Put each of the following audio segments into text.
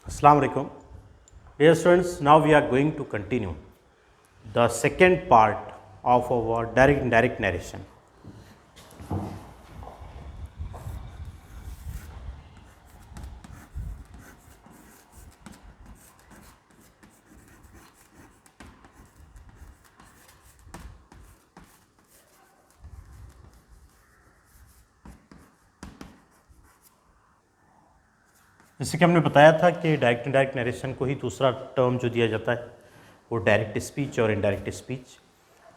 Assalamu alaikum. Dear students, now we are going to continue the second part of our direct indirect narration. जैसे कि हमने बताया था कि डायरेक्ट इनडायरेक्ट नरेशन को ही दूसरा टर्म जो दिया जाता है वो डायरेक्ट स्पीच और इनडायरेक्ट स्पीच।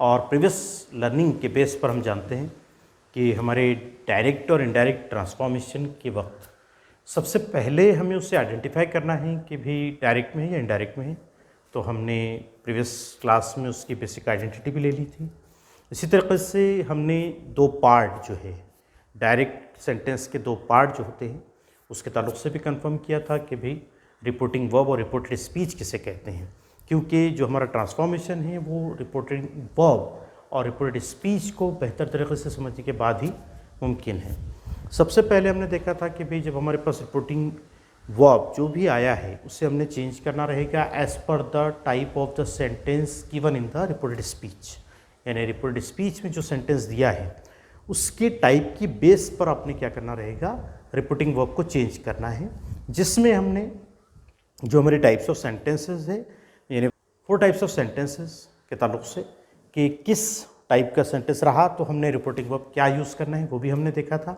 और प्रीवियस लर्निंग के बेस पर हम जानते हैं कि हमारे डायरेक्ट और इनडायरेक्ट ट्रांसफॉर्मेशन के वक्त सबसे पहले हमें उससे आइडेंटिफाई करना है कि भी डायरेक्ट में है या इनडायरेक्ट में है। तो हमने प्रीवियस क्लास में उसकी बेसिक आइडेंटिटी भी ले ली थी। इसी तरीके से हमने दो पार्ट जो है डायरेक्ट सेंटेंस के दो पार्ट जो होते हैं उसके ताल्लुक से भी कंफर्म किया था कि भाई रिपोर्टिंग वर्ब और रिपोर्टेड स्पीच किसे कहते हैं, क्योंकि जो हमारा ट्रांसफॉर्मेशन है वो रिपोर्टिंग वर्ब और रिपोर्टेड स्पीच को बेहतर तरीके से समझने के बाद ही मुमकिन है। सबसे पहले हमने देखा था कि भाई जब हमारे पास रिपोर्टिंग वर्ब जो भी आया है उसे हमने चेंज करना रहेगा as per the type of the sentence given in the reported speech. यानी रिपोर्टेड स्पीच में जो सेंटेंस दिया है उसके टाइप की बेस पर आपने क्या करना रहेगा, रिपोर्टिंग वर्ब को चेंज करना है, जिसमें हमने जो हमारे टाइप्स ऑफ सेंटेंसेस है यानी 4 टाइप्स ऑफ सेंटेंसेस के ताल्लुक से कि किस टाइप का सेंटेंस रहा तो हमने रिपोर्टिंग वर्ब क्या यूज़ करना है वो भी हमने देखा था।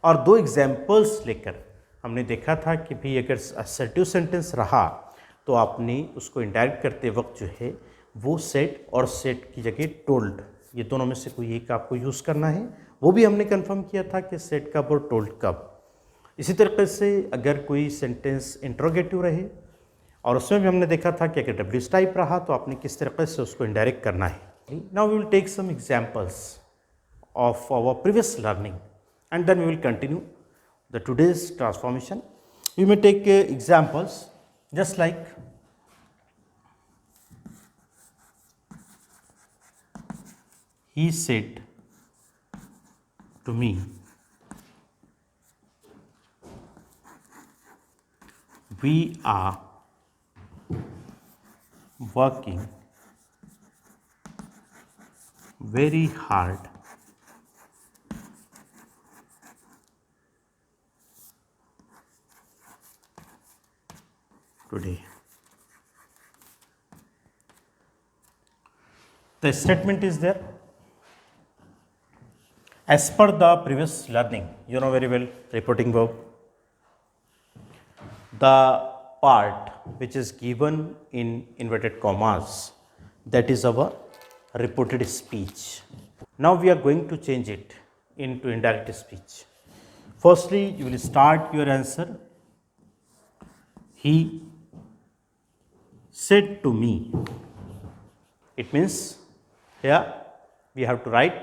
और 2 एग्जाम्पल्स लेकर हमने देखा था कि भाई अगर असर्टिव सेंटेंस रहा तो आपने उसको इनडायरेक्ट करते वक्त जो है वो सेट और सेट की जगह टोल्ड, ये दोनों में से कोई एक आपको यूज़ करना है। वो भी हमने कंफर्म किया था कि सेट कब और टोल्ड कब। इसी तरीके से अगर कोई सेंटेंस इंट्रोगेटिव रहे और उसमें भी हमने देखा था कि अगर डब्ल्यू टाइप रहा तो आपने किस तरीके से उसको इनडायरेक्ट करना है। Now we will take some examples of our previous learning and then we will continue the today's transformation. We may take examples just like he said to me, we are working very hard today. The statement is there. As per the previous learning, you know very well reporting verb, the part which is given in inverted commas, that is our reported speech. Now we are going to change it into indirect speech. Firstly, you will start your answer. He said to me. It means here we have to write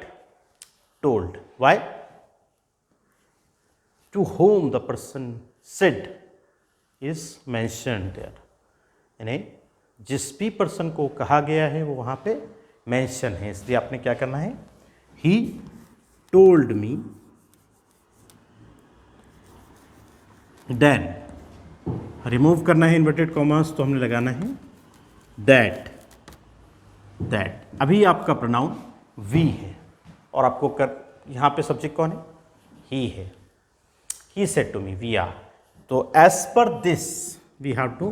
told. Why? To whom the person said is mentioned there. यानी जिस भी person को कहा गया है वो वहाँ पे मेंशन है, इसलिए आपने क्या करना है, he told me then remove करना है इन्वर्टेड कॉमास तो हमने लगाना है that। अभी आपका प्रोनाउन वी है और आपको यहाँ पे सब्जेक्ट कौन है, ही है। He said to me, we are. तो as per this we have to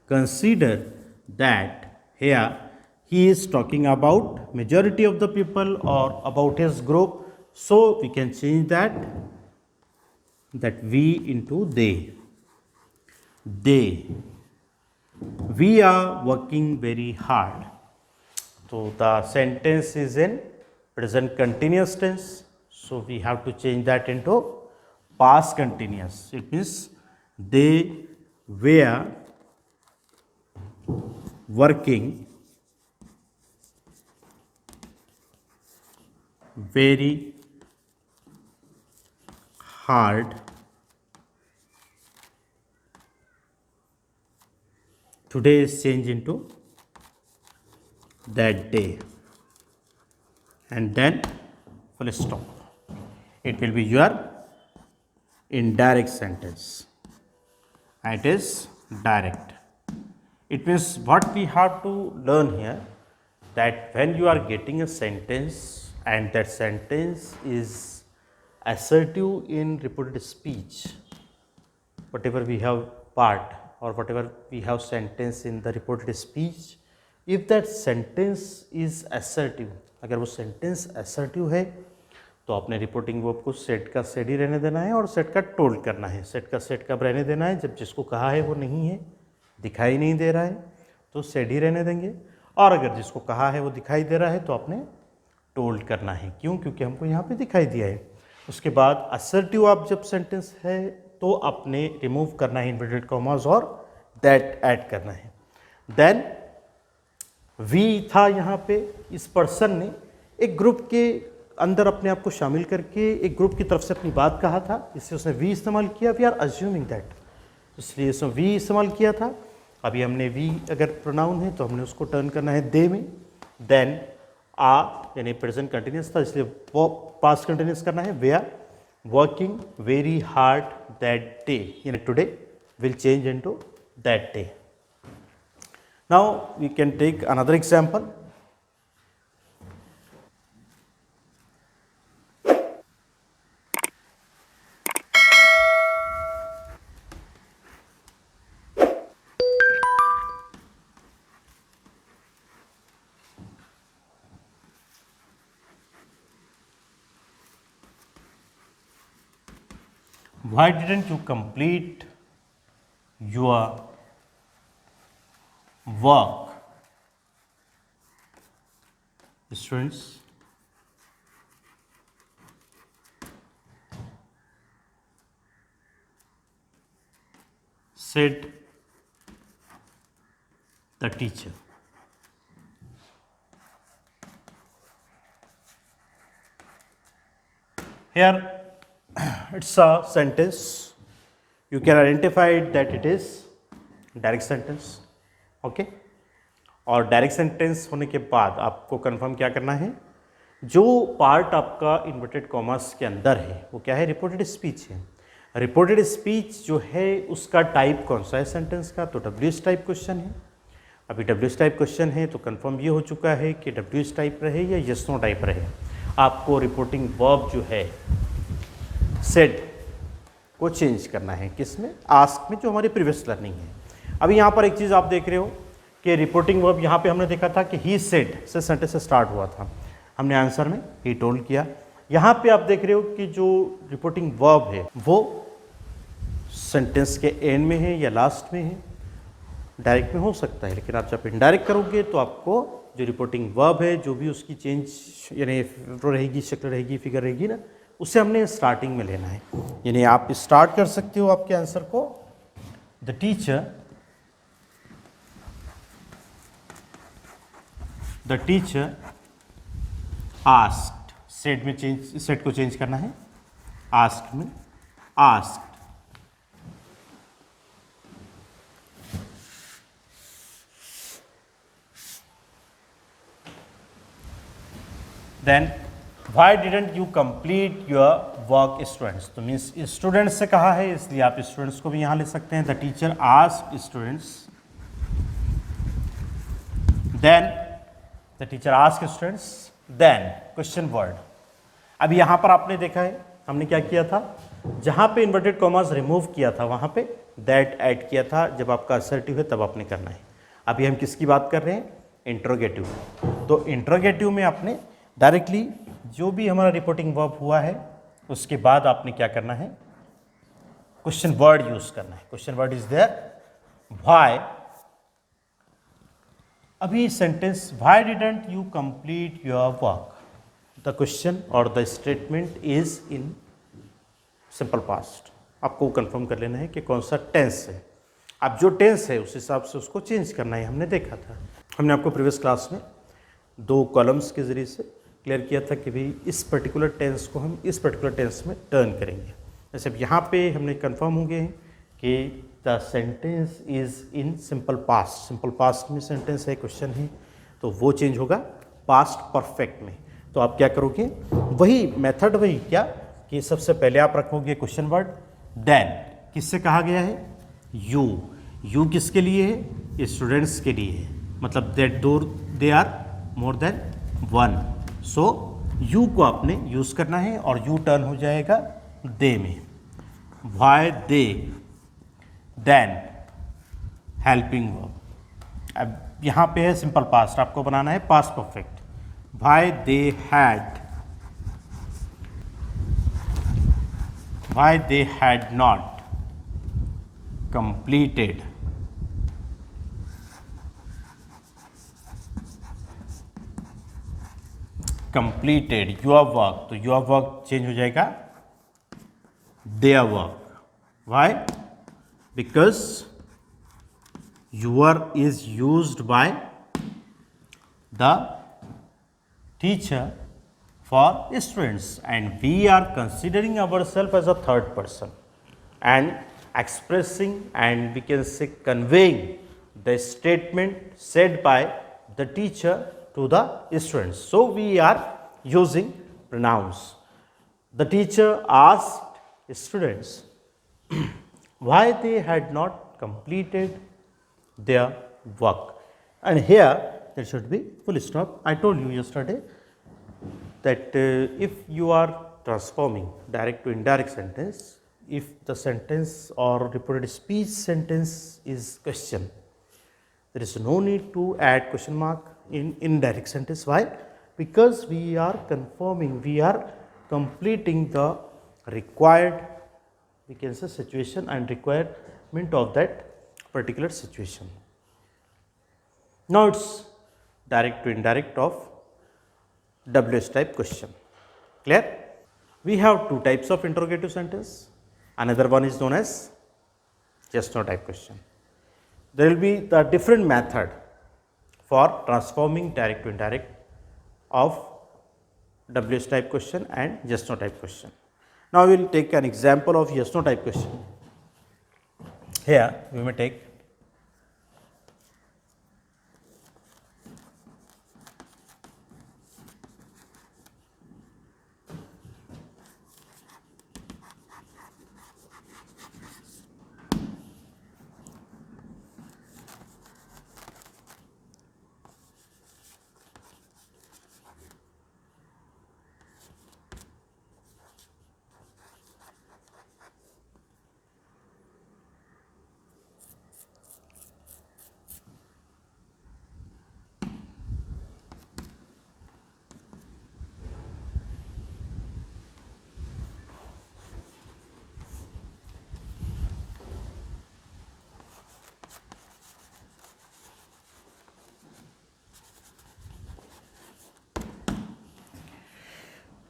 consider that here he is talking about majority of the people और about his group, so we can change that we into they. We are working very hard. तो the sentence is in present continuous tense, so we have to change that into past continuous. It means they were working very hard today is changed into that day and then full stop. It will be your indirect sentence. It is direct. It means what we have to learn here, that when you are getting a sentence and that sentence is assertive in reported speech, whatever we have part or whatever we have sentence in the reported speech, if that sentence is assertive, अगर वो sentence assertive है तो आपने reporting verb को set का set ही रहने देना है और सेट का टोल्ड करना है। सेट का सेट कब रहने देना है, जब जिसको कहा है वो नहीं है, दिखाई नहीं दे रहा है तो सेट ही रहने देंगे, और अगर जिसको कहा है वो दिखाई दे रहा है तो आपने टोल्ड करना है। क्यों? क्योंकि हमको यहाँ पे दिखाई दिया है। उसके बाद असर्टिव आप जब सेंटेंस है तो आपने रिमूव करना है इन्वर्टेड कॉमास और दैट ऐड करना है। देन वी था यहाँ पे, इस पर्सन ने एक ग्रुप के अंदर अपने आप को शामिल करके एक ग्रुप की तरफ से अपनी बात कहा था, इससे उसने वी इस्तेमाल किया। वी आर अज्यूमिंग दैट, इसलिए इसमें वी इस्तेमाल किया था। अभी हमने वी अगर प्रोनाउन है तो हमने उसको टर्न करना है दे में। देन आ यानी प्रेजेंट कंटिन्यूस था इसलिए वो पास्ट कंटिन्यूस करना है। They are working very hard that day, यानी today will change into that day. Now we can take another example. Why didn't you complete your work? Students, said the teacher. Here it's a sentence. You can identify that it is direct sentence, okay. और direct sentence होने के बाद आपको confirm क्या करना है, जो part आपका इन्वर्टेड कॉमास के अंदर है वो क्या है, रिपोर्टेड स्पीच है। रिपोर्टेड स्पीच जो है उसका टाइप कौन सा है सेंटेंस का, तो डब्ल्यूएस टाइप क्वेश्चन है। अभी डब्ल्यूएस टाइप क्वेश्चन है तो कंफर्म ये हो चुका है कि डब्ल्यूएस टाइप रहे या यस नो टाइप रहे। आपको रिपोर्टिंग वर्ब जो है सेड को चेंज करना है, किसमें, आस्क में, जो हमारी प्रीवियस लर्निंग है। अभी यहाँ पर एक चीज़ आप देख रहे हो कि रिपोर्टिंग वर्ब यहाँ पे हमने देखा था कि ही सेड से सेंटेंस से स्टार्ट हुआ था, हमने आंसर में ही टोल्ड किया। यहाँ पे आप देख रहे हो कि जो रिपोर्टिंग वर्ब है वो सेंटेंस के एंड में है या लास्ट में है, डायरेक्ट में हो सकता है, लेकिन आप जब इनडायरेक्ट करोगे तो आपको जो रिपोर्टिंग वर्ब है जो भी उसकी चेंज यानी रहेगी, शक्ल रहेगी, फिगर रहेगी ना, उसे हमने स्टार्टिंग में लेना है। यानी आप स्टार्ट कर सकते हो आपके आंसर को, द टीचर आस्क्ड, सेट में चेंज, सेट को चेंज करना है, आस्क्ड में asked. Then Why didn't you complete your work students? तो मीन्स स्टूडेंट्स से कहा है इसलिए आप स्टूडेंट्स को भी यहाँ ले सकते हैं। The teacher asked students, then the teacher asked students, then question word. अभी यहाँ पर आपने देखा है हमने क्या किया था, जहाँ पे इन्वर्टेड कॉमास रिमूव किया था वहाँ पे दैट ऐड किया था। जब आपका असर्टिव है तब आपने करना है। अभी हम किसकी बात कर रहे हैं, इंट्रोगेटिव। तो इंट्रोगेटिव में आपने डायरेक्टली जो भी हमारा रिपोर्टिंग वर्ब हुआ है उसके बाद आपने क्या करना है, क्वेश्चन वर्ड यूज करना है। Question word is there, why. अभी sentence, why didn't you complete your work, the question और the statement is in simple past. आपको कंफर्म कर लेना है कि कौन सा टेंस है। अब जो टेंस है उस हिसाब से उसको चेंज करना है। हमने देखा था, हमने आपको प्रीवियस क्लास में 2 कॉलम्स के ज़रिए से क्लियर किया था कि भाई इस पर्टिकुलर टेंस को हम इस पर्टिकुलर टेंस में टर्न करेंगे। जैसे अब यहाँ पे हमने कंफर्म हो गए हैं कि the sentence is in simple past. Simple past में सेंटेंस है, क्वेश्चन है, तो वो चेंज होगा पास्ट परफेक्ट में। तो आप क्या करोगे, वही मेथड, वही क्या कि सबसे पहले आप रखोगे क्वेश्चन वर्ड, देन किससे कहा गया है, यू। यू किसके लिए है? स्टूडेंट्स के लिए है, मतलब that they are more than one. So you को आपने यूज़ करना है और यू टर्न हो जाएगा दे में। Why they, then helping verb. अब यहाँ पे है सिंपल पास्ट, आपको बनाना है past perfect. Why they had, why they had not completed your work, तो your work चेंज हो जाएगा their work। why? because your is used by the teacher for students and we are considering ourselves as a third person and expressing and we can say conveying the statement said by the teacher to the students. So we are using pronouns. The teacher asked students why they had not completed their work, and here there should be full stop. I told you yesterday that if you are transforming direct to indirect sentence, if the sentence or reported speech sentence is question, there is no need to add question mark in indirect sentence. Why? Because we are confirming, we are completing the required, we can say, situation and requirement of that particular situation. Now it's direct to indirect of WH type question. Clear? We have two types of interrogative sentence. Another one is known as yes no type question. There will be the different method for transforming direct to indirect of WH type question and yes no type question. Now we will take an example of yes no type question. Here we may take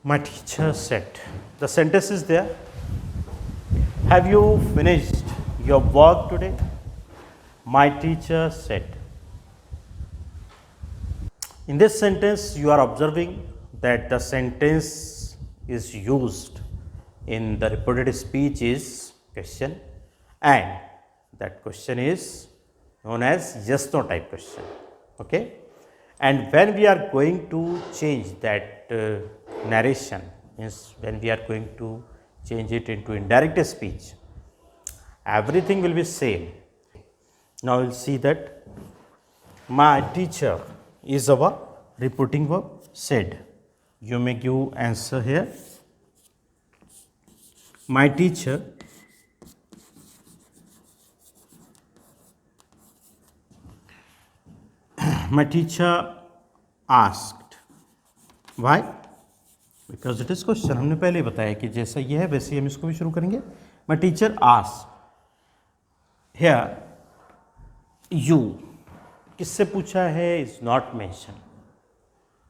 my teacher said. The sentence is there. Have you finished your work today? My teacher said. In this sentence, you are observing that the sentence is used in the reported speech is question, and that question is known as yes no type question. Okay? And when we are going to change that narration, means when we are going to change it into indirect speech, everything will be same. Now we will see that my teacher is our reporting verb said. You may give answer here. My teacher asked. Why? Because it is question. हमने पहले ही बताया कि जैसा ये है वैसे ही हम इसको भी शुरू करेंगे. My teacher asked. Here you किससे पूछा है इज नॉट मेंशन,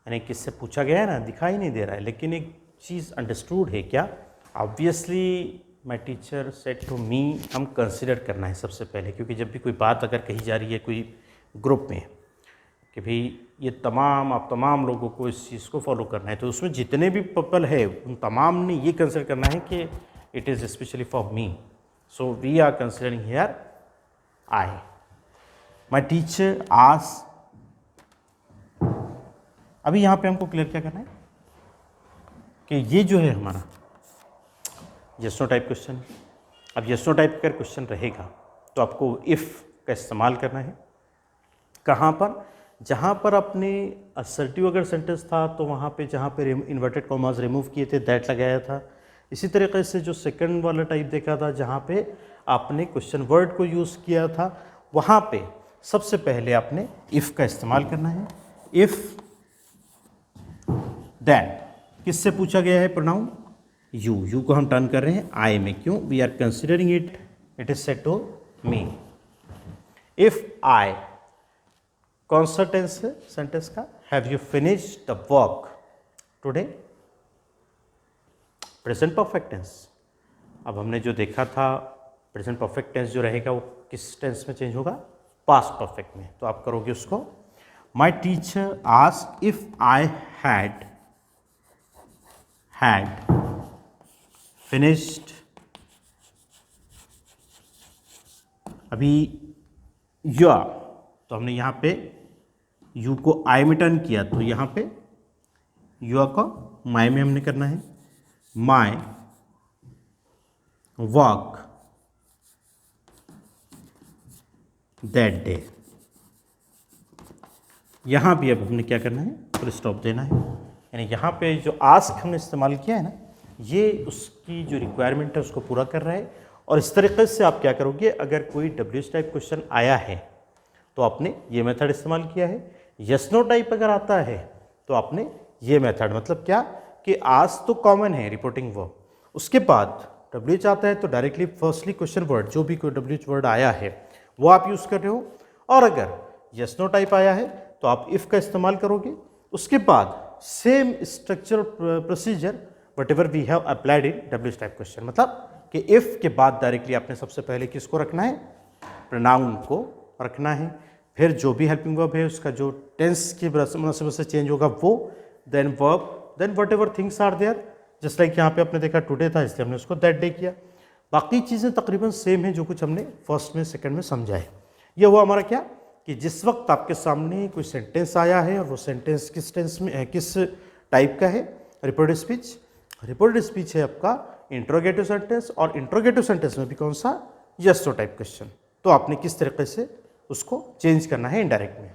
यानी किससे पूछा गया है ना, दिखाई नहीं दे रहा है, लेकिन एक चीज़ अंडरस्टूड है क्या. Obviously my teacher said to me हम कंसिडर करना है सबसे पहले, क्योंकि जब भी कोई बात अगर कही जा रही है कोई ग्रुप में कि भाई ये आप तमाम लोगों को इस चीज़ को फॉलो करना है, तो उसमें जितने भी पीपल है उन तमाम ने ये कंसिडर करना है कि it is specially for me. So we are considering here I. My teacher as. अभी यहाँ पे हमको क्लियर क्या करना है कि ये जो है हमारा यस नो टाइप क्वेश्चन. अब यस नो टाइप का क्वेश्चन रहेगा तो आपको इफ़ का इस्तेमाल करना है। कहाँ पर? जहाँ पर अपने असर्टिव अगर सेंटेंस था तो वहाँ पे जहाँ पे इन्वर्टेड कॉमास रिमूव किए थे दैट लगाया था। इसी तरीके से जो सेकंड वाला टाइप देखा था जहाँ पे आपने क्वेश्चन वर्ड को यूज़ किया था, वहाँ पे सबसे पहले आपने इफ़ का इस्तेमाल करना है। इफ़ देन किससे पूछा गया है प्रोनाउन? यू को हम टर्न कर रहे हैं आई में। क्यों? We are considering it is said to me. If I कौन सा टेंस है सेंटेंस का? Have you finished the work today? Present perfect tense. अब हमने जो देखा था प्रेजेंट परफेक्ट टेंस जो रहेगा वो किस टेंस में चेंज होगा? पास्ट परफेक्ट में। तो आप करोगे उसको my teacher asked if I had finished. अभी यू तो हमने यहाँ पे यू को आई में टर्न किया तो यहाँ पे यू को माई में हमने करना है। My work that day. यहाँ भी अब हमने क्या करना है? फुल स्टॉप देना है। यानी यहाँ पे जो आस्क हमने इस्तेमाल किया है ना, ये उसकी जो रिक्वायरमेंट है उसको पूरा कर रहा है। और इस तरीके से आप क्या करोगे? अगर कोई डब्ल्यूएच टाइप क्वेश्चन आया है तो आपने ये मेथड इस्तेमाल किया है। यस नो टाइप अगर आता है तो आपने ये मेथड, मतलब क्या कि आज तो कॉमन है रिपोर्टिंग वर्ब, उसके बाद डब्ल्यूएच आता है तो डायरेक्टली फर्स्टली क्वेश्चन वर्ड जो भी कोई डब्ल्यूएच वर्ड आया है वो आप यूज़ कर रहे हो। और अगर यस नो टाइप आया है तो आप इफ़ का इस्तेमाल करोगे। उसके बाद same structure procedure whatever we have applied in WH type question, मतलब कि इफ़ के बाद डायरेक्टली आपने सबसे पहले किसको रखना है? प्रोनाउन को रखना है। फिर जो भी हेल्पिंग वर्ब है उसका जो टेंस की मुनासिबत से चेंज होगा वो, then verb, then whatever things are there. Just like यहाँ पे आपने देखा टुडे था इसलिए हमने उसको दैट डे किया। बाकी चीज़ें तकरीबन सेम है जो कुछ हमने फर्स्ट में सेकंड में समझा है। ये हुआ हमारा क्या कि जिस वक्त आपके सामने कोई सेंटेंस आया है और वो सेंटेंस किस टेंस में है, किस टाइप का है? Reported speech. रिपोर्टेड स्पीच है आपका इंट्रोगेटिव सेंटेंस, और इंट्रोगेटिव सेंटेंस में भी कौन सा? Yes no type question. तो आपने किस तरीके से उसको चेंज करना है इनडायरेक्ट में।